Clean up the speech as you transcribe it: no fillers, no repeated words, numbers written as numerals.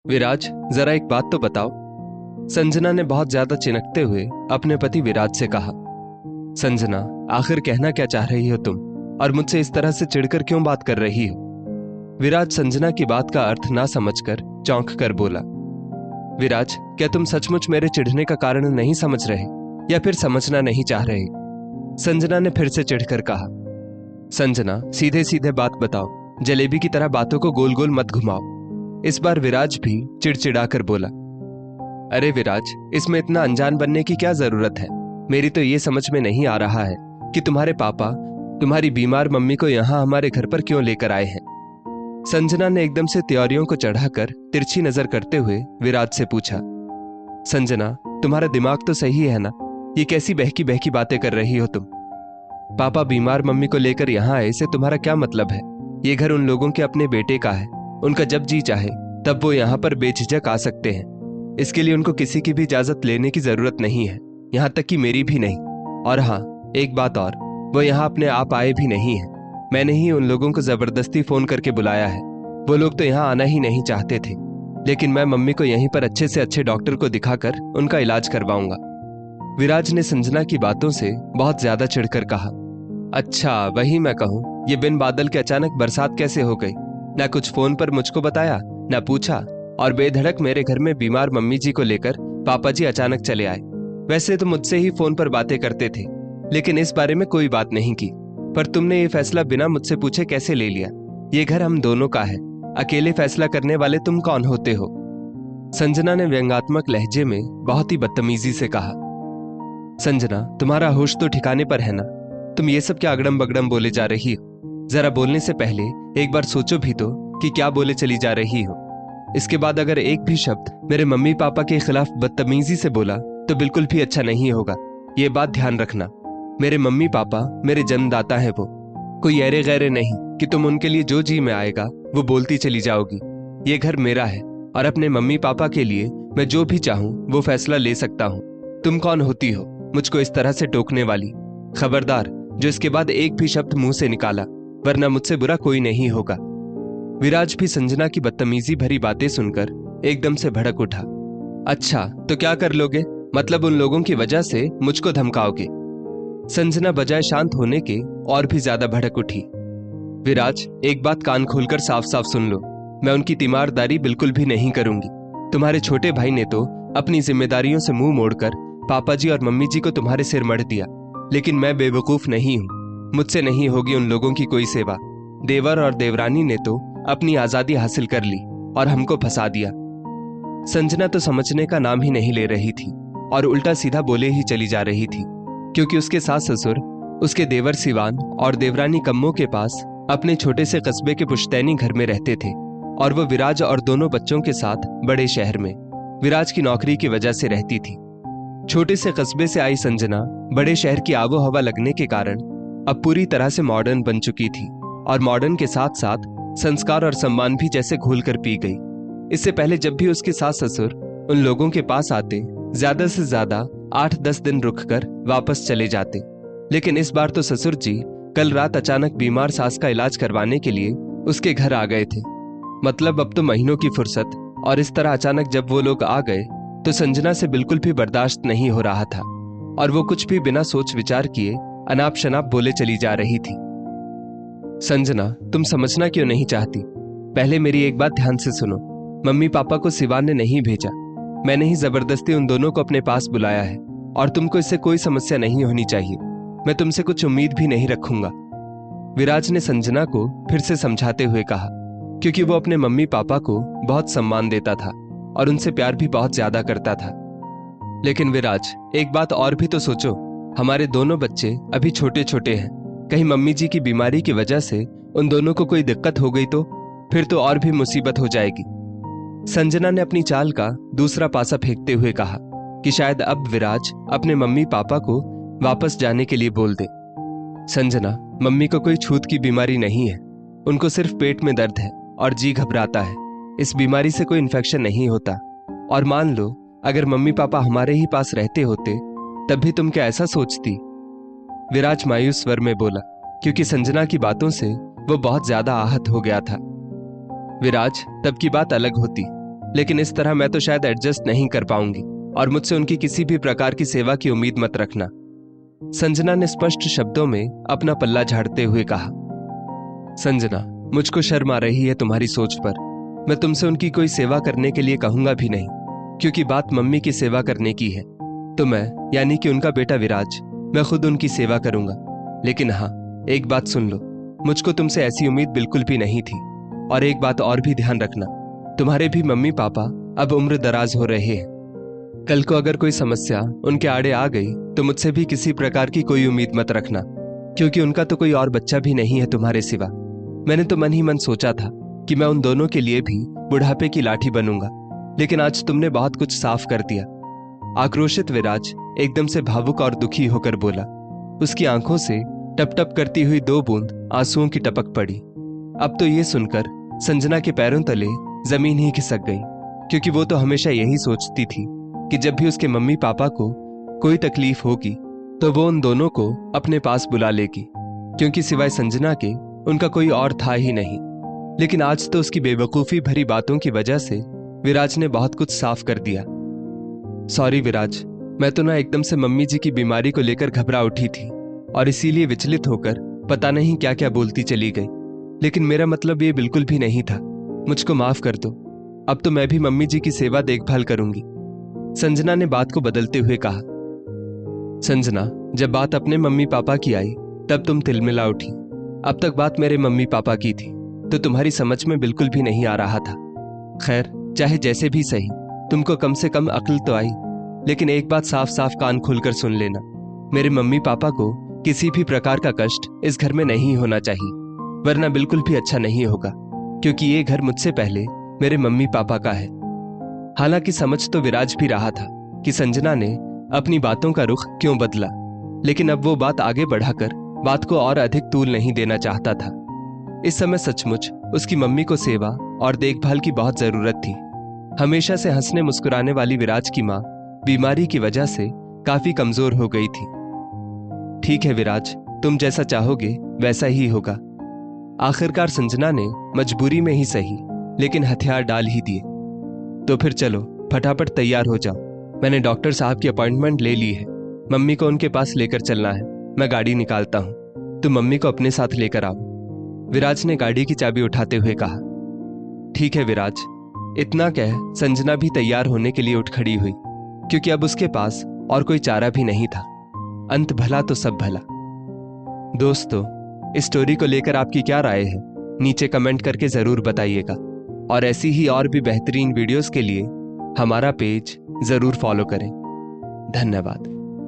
विराज, जरा एक बात तो बताओ। संजना ने बहुत ज्यादा चिनकते हुए अपने पति विराज से कहा। संजना, आखिर कहना क्या चाह रही हो तुम, और मुझसे इस तरह से चिढ़कर क्यों बात कर रही हो? विराज संजना की बात का अर्थ ना समझकर चौंक कर बोला। विराज, क्या तुम सचमुच मेरे चिढ़ने का कारण नहीं समझ रहे, या फिर समझना नहीं चाह रहे? संजना ने फिर से चिढ़कर कहा। संजना, सीधे सीधे बात बताओ, जलेबी की तरह बातों को गोल गोल मत घुमाओ। इस बार विराज भी चिड़चिड़ाकर बोला। अरे विराज, इसमें इतना अनजान बनने की क्या जरूरत है? मेरी तो ये समझ में नहीं आ रहा है कि तुम्हारे पापा तुम्हारी बीमार मम्मी को यहां हमारे घर पर क्यों लेकर आए हैं। संजना ने एकदम से त्योरियों को चढ़ाकर तिरछी नजर करते हुए विराज से पूछा। संजना, तुम्हारा दिमाग तो सही है ना? ये कैसी बहकी बहकी बातें कर रही हो तुम? पापा बीमार मम्मी को लेकर यहां आए से तुम्हारा क्या मतलब है? ये घर उन लोगों के अपने बेटे का है। उनका जब जी चाहे तब वो यहाँ पर बेझिझक आ सकते हैं। इसके लिए उनको किसी की भी इजाजत लेने की जरूरत नहीं है, यहाँ तक कि मेरी भी नहीं। और हाँ, एक बात और, वो यहाँ अपने आप आए भी नहीं है। मैंने ही उन लोगों को जबरदस्ती फोन करके बुलाया है। वो लोग तो यहाँ आना ही नहीं चाहते थे, लेकिन मैं मम्मी को यहीं पर अच्छे से अच्छे डॉक्टर को दिखाकर उनका इलाज करवाऊंगा। विराज ने संजना की बातों से बहुत ज्यादा चिढ़कर कहा। अच्छा, वही मैं कहूँ, ये बिन बादल के अचानक बरसात कैसे हो गई? ना कुछ फोन पर मुझको बताया, ना पूछा, और बेधड़क मेरे घर में बीमार मम्मी जी को लेकर पापा जी अचानक चले आए। वैसे तो मुझसे ही फोन पर बातें करते थे, लेकिन इस बारे में कोई बात नहीं की। पर तुमने ये फैसला बिना मुझसे पूछे कैसे ले लिया? ये घर हम दोनों का है, अकेले फैसला करने वाले तुम कौन होते हो? संजना ने व्यंग्यात्मक लहजे में बहुत ही बदतमीजी से कहा। संजना, तुम्हारा होश तो ठिकाने पर है ना? तुम ये सब क्या अगड़म बगड़म बोले जा रही हो? जरा बोलने से पहले एक बार सोचो भी तो कि क्या बोले चली जा रही हो। इसके बाद अगर एक भी शब्द मेरे मम्मी पापा के खिलाफ बदतमीजी से बोला तो बिल्कुल भी अच्छा नहीं होगा। ये बात ध्यान रखना। मेरे मम्मी पापा मेरे जन्मदाता है, वो कोई ऐरे गैरे नहीं कि तुम उनके लिए जो जी में आएगा वो बोलती चली जाओगी। ये घर मेरा है, और अपने मम्मी पापा के लिए मैं जो भी चाहूं वो फैसला ले सकता हूं। तुम कौन होती हो मुझको इस तरह से टोकने वाली? खबरदार, जो इसके बाद एक भी शब्द मुंह से निकाला, वरना मुझसे बुरा कोई नहीं होगा। विराज भी संजना की बदतमीजी भरी बातें सुनकर एकदम से भड़क उठा। अच्छा, तो क्या कर लोगे? मतलब उन लोगों की वजह से मुझको धमकाओगे? संजना बजाय शांत होने के और भी ज्यादा भड़क उठी। विराज, एक बात कान खोलकर साफ साफ सुन लो, मैं उनकी तीमारदारी बिल्कुल भी नहीं करूंगी। तुम्हारे छोटे भाई ने तो अपनी जिम्मेदारियों से मुंह मोड़कर पापा जी और मम्मी जी को तुम्हारे सिर मढ़ दिया, लेकिन मैं बेवकूफ नहीं हूं। मुझसे नहीं होगी उन लोगों की कोई सेवा। देवर और देवरानी ने तो अपनी आजादी हासिल कर ली और हमको फंसा दिया। संजना तो समझने का नाम ही नहीं ले रही थी और उल्टा सीधा बोले ही चली जा रही थी, क्योंकि उसके सास ससुर, उसके देवर सिवान और देवरानी कम्मों के पास अपने छोटे से कस्बे के पुश्तैनी घर में रहते थे, और वो विराज और दोनों बच्चों के साथ बड़े शहर में विराज की नौकरी की वजह से रहती थी। छोटे से कस्बे से आई संजना बड़े शहर की आबो हवा लगने के कारण अब पूरी तरह से मॉडर्न बन चुकी थी, और मॉडर्न के साथ साथ संस्कार और सम्मान भी जैसे घोल कर पी गई। इससे पहले जब भी उसके सास ससुर उन लोगों के पास आते, ज्यादा से ज्यादा 8-10 दिन रुककर वापस चले जाते, लेकिन इस बार तो ससुर जी कल रात अचानक बीमार सास का इलाज करवाने के लिए उसके घर आ गए थे। मतलब अब तो महीनों की फुर्सत, और इस तरह अचानक जब वो लोग आ गए तो संजना से बिल्कुल भी बर्दाश्त नहीं हो रहा था, और वो कुछ भी बिना सोच विचार किए अनाप शनाप बोले चली जा रही थी। संजना, तुम समझना क्यों नहीं चाहती? पहले मेरी एक बात ध्यान से सुनो। मम्मी पापा को सिवान ने नहीं भेजा, मैंने ही जबरदस्ती उन दोनों को अपने पास बुलाया है, और तुमको इससे कोई समस्या नहीं होनी चाहिए। मैं तुमसे कुछ उम्मीद भी नहीं रखूंगा। विराज ने संजना को फिर से समझाते हुए कहा, क्योंकि वो अपने मम्मी पापा को बहुत सम्मान देता था और उनसे प्यार भी बहुत ज्यादा करता था। लेकिन विराज, एक बात और भी तो सोचो, हमारे दोनों बच्चे अभी छोटे छोटे हैं। कहीं मम्मी जी की बीमारी की वजह से उन दोनों को कोई दिक्कत हो गई तो फिर तो और भी मुसीबत हो जाएगी। संजना ने अपनी चाल का दूसरा पासा फेंकते हुए कहा कि शायद अब विराज अपने मम्मी पापा को वापस जाने के लिए बोल दे। संजना, मम्मी को कोई छूत की बीमारी नहीं है, उनको सिर्फ पेट में दर्द है और जी घबराता है। इस बीमारी से कोई इन्फेक्शन नहीं होता, और मान लो अगर मम्मी पापा हमारे ही पास रहते होते तब भी तुम क्या ऐसा सोचती? विराज मायूस स्वर में बोला, क्योंकि संजना की बातों से वो बहुत ज्यादा आहत हो गया था। विराज, तब की बात अलग होती, लेकिन इस तरह मैं तो शायद एडजस्ट नहीं कर पाऊंगी और मुझसे उनकी किसी भी प्रकार की सेवा की उम्मीद मत रखना। संजना ने स्पष्ट शब्दों में अपना पल्ला झाड़ते हुए कहा। संजना, मुझको शर्म आ रही है तुम्हारी सोच पर। मैं तुमसे उनकी कोई सेवा करने के लिए कहूंगा भी नहीं, क्योंकि बात मम्मी की सेवा करने की है। तो मैं यानी कि उनका बेटा विराज, मैं खुद उनकी सेवा करूंगा। लेकिन हाँ, एक बात सुन लो, मुझको तुमसे ऐसी उम्मीद बिल्कुल भी नहीं थी। और एक बात और भी ध्यान रखना, तुम्हारे भी मम्मी पापा अब उम्र दराज हो रहे हैं। कल को अगर कोई समस्या उनके आड़े आ गई तो मुझसे भी किसी प्रकार की कोई उम्मीद मत रखना, क्योंकि उनका तो कोई और बच्चा भी नहीं है तुम्हारे सिवा। मैंने तो मन ही मन सोचा था कि मैं उन दोनों के लिए भी बुढ़ापे की लाठी बनूंगा, लेकिन आज तुमने बहुत कुछ साफ कर दिया। आक्रोशित विराज एकदम से भावुक और दुखी होकर बोला। उसकी आंखों से टप टप करती हुई 2 बूंद आंसुओं की टपक पड़ी। अब तो ये सुनकर संजना के पैरों तले जमीन ही खिसक गई, क्योंकि वो तो हमेशा यही सोचती थी कि जब भी उसके मम्मी पापा को कोई तकलीफ होगी तो वो उन दोनों को अपने पास बुला लेगी, क्योंकि सिवाय संजना के उनका कोई और था ही नहीं। लेकिन आज तो उसकी बेवकूफी भरी बातों की वजह से विराज ने बहुत कुछ साफ कर दिया। सॉरी विराज, मैं तो ना एकदम से मम्मी जी की बीमारी को लेकर घबरा उठी थी और इसीलिए विचलित होकर पता नहीं क्या क्या बोलती चली गई। लेकिन मेरा मतलब ये बिल्कुल भी नहीं था, मुझको माफ कर दो। अब तो मैं भी मम्मी जी की सेवा देखभाल करूंगी। संजना ने बात को बदलते हुए कहा। संजना, जब बात अपने मम्मी पापा की आई तब तुम तिलमिला उठी। अब तक बात मेरे मम्मी पापा की थी तो तुम्हारी समझ में बिल्कुल भी नहीं आ रहा था। खैर, चाहे जैसे भी सही, तुमको कम से कम अक्ल तो आई। लेकिन एक बात साफ साफ कान खोलकर सुन लेना, मेरे मम्मी पापा को किसी भी प्रकार का कष्ट इस घर में नहीं होना चाहिए, वरना बिल्कुल भी अच्छा नहीं होगा, क्योंकि ये घर मुझसे पहले मेरे मम्मी पापा का है। हालांकि समझ तो विराज भी रहा था कि संजना ने अपनी बातों का रुख क्यों बदला, लेकिन अब वो बात आगे बढ़ाकर बात को और अधिक तूल नहीं देना चाहता था। इस समय सचमुच उसकी मम्मी को सेवा और देखभाल की बहुत जरूरत थी। हमेशा से हंसने मुस्कुराने वाली विराज की माँ बीमारी की वजह से काफी कमजोर हो गई थी। ठीक है विराज, तुम जैसा चाहोगे वैसा ही होगा। आखिरकार संजना ने मजबूरी में ही सही, लेकिन हथियार डाल ही दिए। तो फिर चलो फटाफट तैयार हो जाओ, मैंने डॉक्टर साहब की अपॉइंटमेंट ले ली है। मम्मी को उनके पास लेकर चलना है। मैं गाड़ी निकालता हूँ, तुम मम्मी को अपने साथ लेकर आओ। विराज ने गाड़ी की चाबी उठाते हुए कहा। ठीक है विराज। इतना कह संजना भी तैयार होने के लिए उठ खड़ी हुई, क्योंकि अब उसके पास और कोई चारा भी नहीं था। अंत भला तो सब भला। दोस्तों, इस स्टोरी को लेकर आपकी क्या राय है, नीचे कमेंट करके जरूर बताइएगा। और ऐसी ही और भी बेहतरीन वीडियोस के लिए हमारा पेज जरूर फॉलो करें। धन्यवाद।